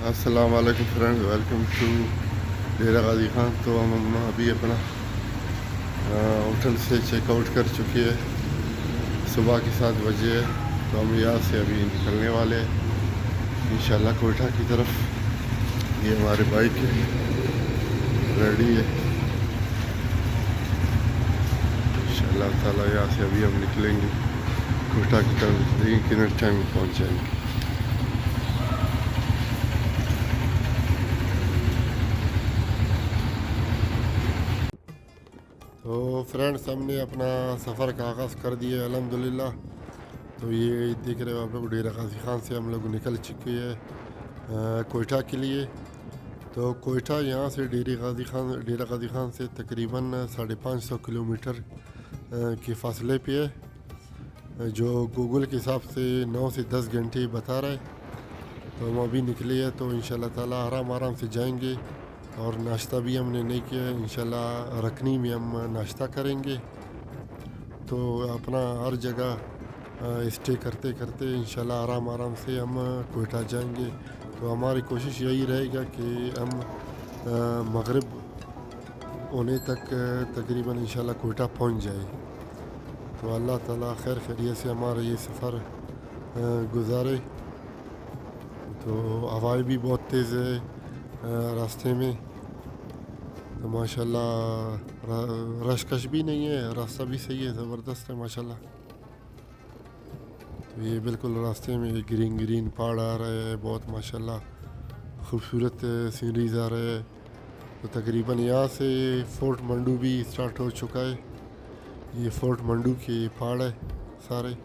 अस्सलाम वालेकुम friends, welcome to डेरा गाजी खान। तो हम अभी अपना होटल से चेकआउट कर चुके हैं। सुबह के 7 बजे है, तो हम यहाँ से अभी निकलने वाले हैं इंशाल्लाह कोयटा की तरफ। ये हमारे बाइक है, रेडी है इंशाल्लाह ताला। यहाँ से अभी हम निकलेंगे कोयटा की तरफ, लेकिन कितने टाइम में पहुँच जाएंगे। तो फ्रेंड्स, हमने अपना सफ़र का आगाज़ कर दिया अल्हम्दुलिल्लाह। तो ये देख रहे हो आप लोग, डेरा गाजी खान से हम लोग निकल चुके हैं कोयटा के लिए। तो कोयटा यहाँ से डेरा गाजी खान से तकरीबन 550 किलोमीटर के फासले पे है, जो गूगल के हिसाब से 9 से 10 घंटे बता रहा है। तो हम अभी निकले हैं, तो इंशाल्लाह ताला आराम से जाएंगे। और नाश्ता भी हमने नहीं किया है, इंशाल्लाह रखनी में हम नाश्ता करेंगे। तो अपना हर जगह स्टे करते करते इंशाल्लाह आराम से हम कोयटा जाएंगे। तो हमारी कोशिश यही रहेगा कि हम मगरिब होने तक तकरीबन इंशाल्लाह कोयटा पहुंच जाए। तो अल्लाह ताला खैर खैरियत से हमारा ये सफ़र गुजारे। तो हवाएं भी बहुत तेज़ है रास्ते में, तो माशाल्लाह रशकश भी नहीं है, रास्ता भी सही है, ज़बरदस्त है माशाल्लाह। तो ये बिल्कुल रास्ते में ग्रीन पहाड़ आ रहे हैं, बहुत माशाल्लाह खूबसूरत सीनरीज आ रहे हैं। तो तकरीबन यहाँ से फोर्ट मंडू भी स्टार्ट हो चुका है। ये फोर्ट मंडू के पहाड़ है सारे।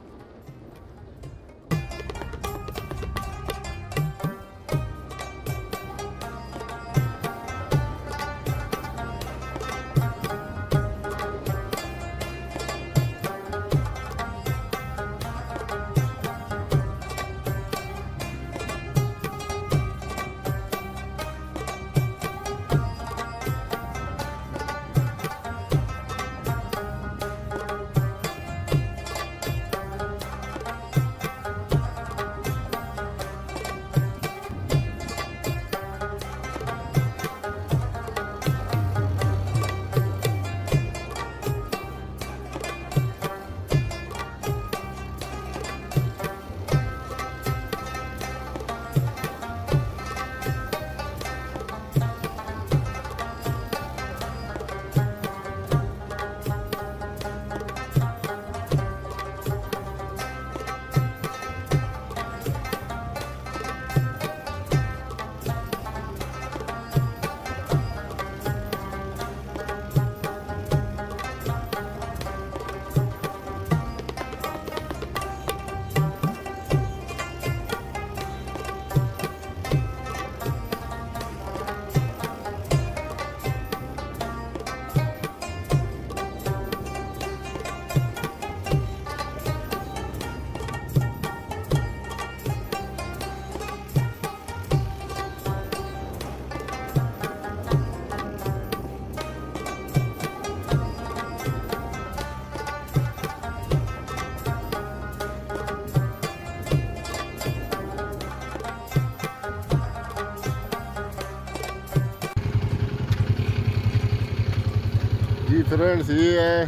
जी फ्रेंड्स, ये है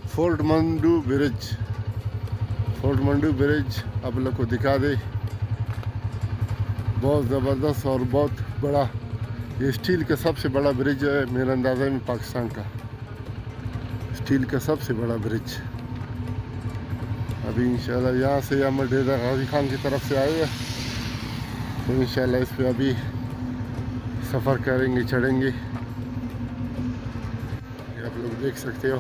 fort mandu bridge. Fort mandu bridge आप लोग को दिखा दे, बहुत ज़बरदस्त और बहुत बड़ा। ये स्टील का सबसे बड़ा ब्रिज है मेरे अंदाज़े में, पाकिस्तान का स्टील का सबसे बड़ा ब्रिज। अभी इंशाल्लाह यहाँ से हम डेरा गाजी खान की तरफ से आए हैं, तो इंशाल्लाह इस पे अभी सफ़र करेंगे, चढ़ेंगे। आप लोग देख सकते हो,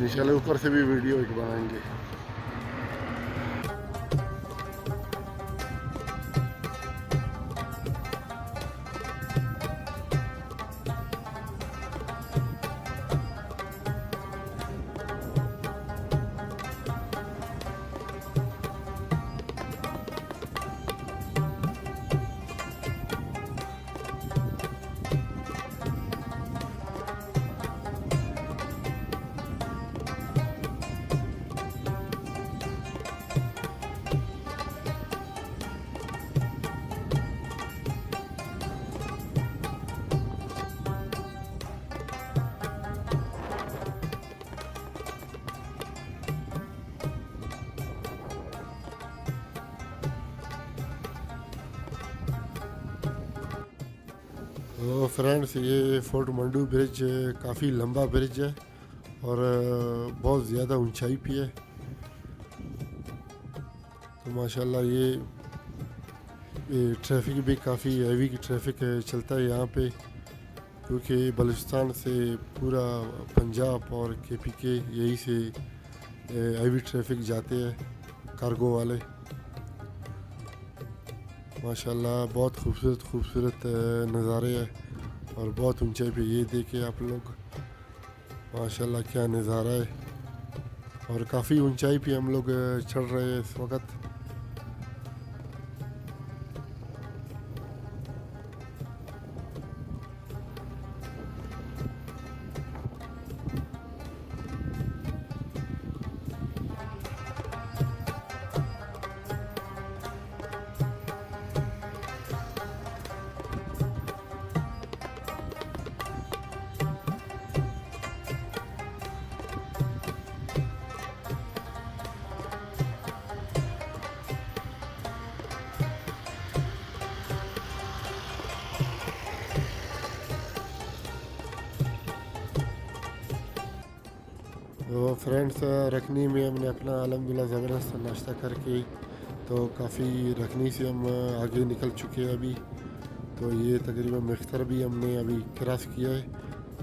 इंशाल्लाह ऊपर से भी वीडियो एक बनाएंगे। फ्रेंड्स, ये फोर्ट मंडू ब्रिज काफ़ी लंबा ब्रिज है और बहुत ज़्यादा ऊंचाई पे है। तो माशाल्लाह ये ट्रैफिक भी काफ़ी हैवी ट्रैफिक चलता है यहाँ पे, क्योंकि बलूचिस्तान से पूरा पंजाब और KPK यही से हैवी ट्रैफिक जाते हैं कार्गो वाले। माशाल्लाह बहुत खूबसूरत नज़ारे हैं और बहुत ऊंचाई पे ये देखे आप लोग, माशाल्लाह क्या नज़ारा है। और काफ़ी ऊंचाई पे हम लोग चढ़ रहे हैं इस वक्त। तो फ्रेंड्स, रखनी में हमने अपना अल्हम्दुलिल्लाह ज़बरदस्त नाश्ता करके तो काफ़ी रखनी से हम आगे निकल चुके हैं अभी। तो ये तकरीबन मख्तर भी हमने अभी क्रॉस किया है।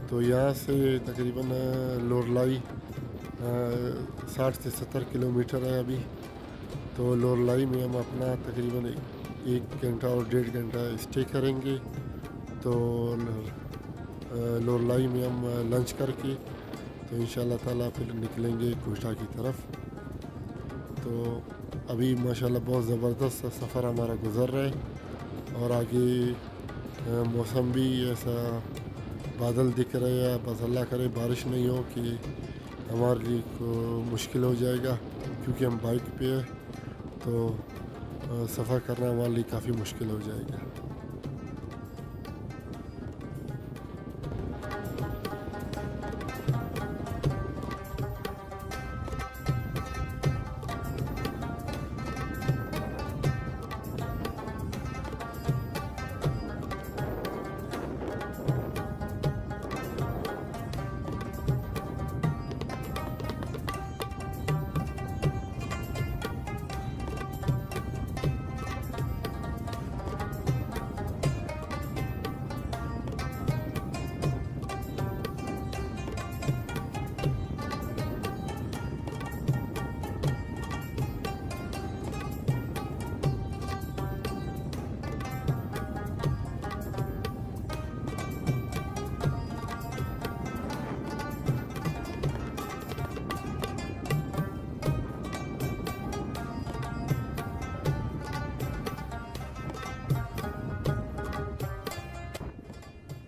तो यहाँ से तकरीबन लोरलाई 60 से 70 किलोमीटर है अभी। तो लोरलाई में हम अपना तकरीबन 1 घंटा और 1.5 घंटा स्टे करेंगे। तो लोरलाई में हम लंच करके तो इंशाल्लाह ताला फिर निकलेंगे कोयटा की तरफ। तो अभी माशाल्लाह बहुत ज़बरदस्त सफ़र हमारा गुज़र रहा है और आगे मौसम भी ऐसा बादल दिख रहे हैं। बस अल्लाह करे बारिश नहीं हो कि हमारे लिए मुश्किल हो जाएगा, क्योंकि हम बाइक पे है तो सफ़र करना हमारे लिए काफ़ी मुश्किल हो जाएगा।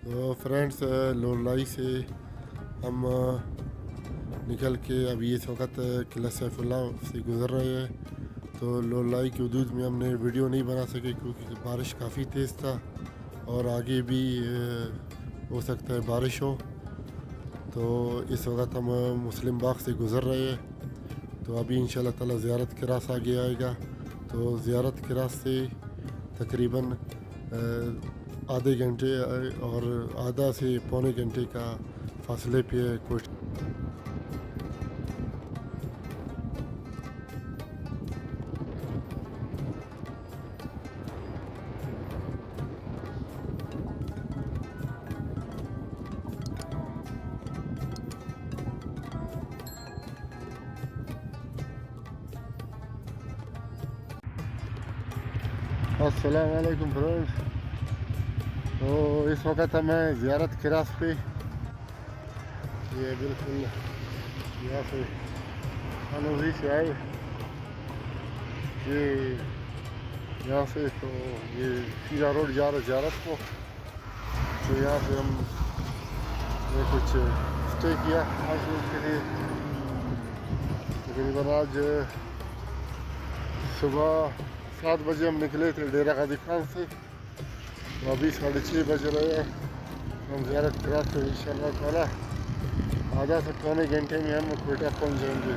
तो फ्रेंड्स, लोरलाई से हम निकल के अभी इस वक्त किला सैफुल्लाह से गुज़र रहे हैं। तो लोरलाई की हदूद में हमने वीडियो नहीं बना सके क्योंकि बारिश काफ़ी तेज़ था और आगे भी हो सकता है बारिश हो। तो इस वक्त हम मुस्लिम बाग से गुज़र रहे हैं। तो अभी इंशाल्लाह ताला ज़ियारत के रास्ते आगे आएगा। तो ज़ियारत के रास्ते तकरीबन आधे घंटे और आधा से पौने घंटे का फासले पे कुछ। अस्सलाम वालेकुम फ्रेंड्स। तो इस वक्त हमें ज़ियारत के रास्ते ये बिल्कुल यहाँ से अनूरी से आए ये यहाँ से। तो ये सीधा रोड जा रहा है ज़ियारत को। तो यहाँ से हमने कुछ स्टे किया आज रोज के लिए। तकरीबन आज सुबह 7 बजे हम निकले थे डेरा गाजी खान से। तो अभी 6:30 बज रहे हैं। हम ज़ियारत करा तो इंशाल्लाह ताला आधा से पौने घंटे में हम क्वेटा पहुँच जाएंगे।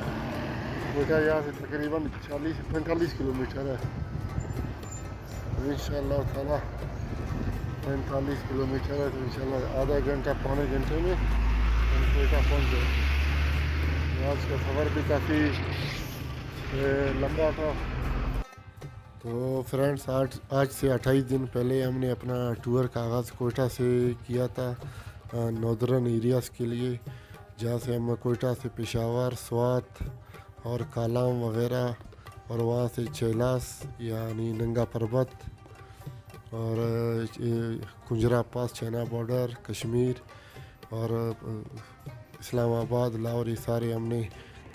क्वेटा यहाँ से तकरीबन 40-45 किलोमीटर है। इंशाल्लाह ताला 45 किलोमीटर है, तो इंशाल्लाह आधा घंटा पौने घंटे में हम क्वेटा पहुँच गए। आज का सफ़र भी काफ़ी लंबा था। तो फ्रेंड्स आज से 28 दिन पहले हमने अपना टूर का आगाज़ कोयटा से किया था नॉर्दर्न एरियाज़ के लिए, जहाँ से हम कोयटा से पेशावर, स्वात और कालाम वग़ैरह, और वहाँ से चेलास यानी नंगा पर्वत और कुंजरा पास, चाइना बॉर्डर, कश्मीर और इस्लामाबाद, लाहौर, ये सारे हमने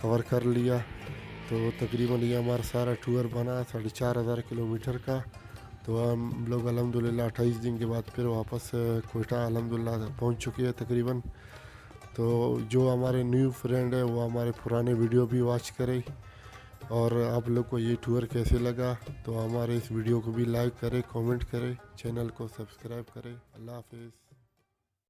कवर कर लिया। तो तकरीबन ये हमारा सारा टूर बना 4,500 किलोमीटर का। तो हम लोग अल्हम्दुलिल्लाह 28 दिन के बाद फिर वापस कोयटा अल्हम्दुलिल्लाह पहुंच चुके हैं तकरीबन। तो जो हमारे न्यू फ्रेंड है वो हमारे पुराने वीडियो भी वॉच करें, और आप लोग को ये टूर कैसे लगा तो हमारे इस वीडियो को भी लाइक करें, कमेंट करें, चैनल को सब्सक्राइब करें। अल्लाह हाफिज़।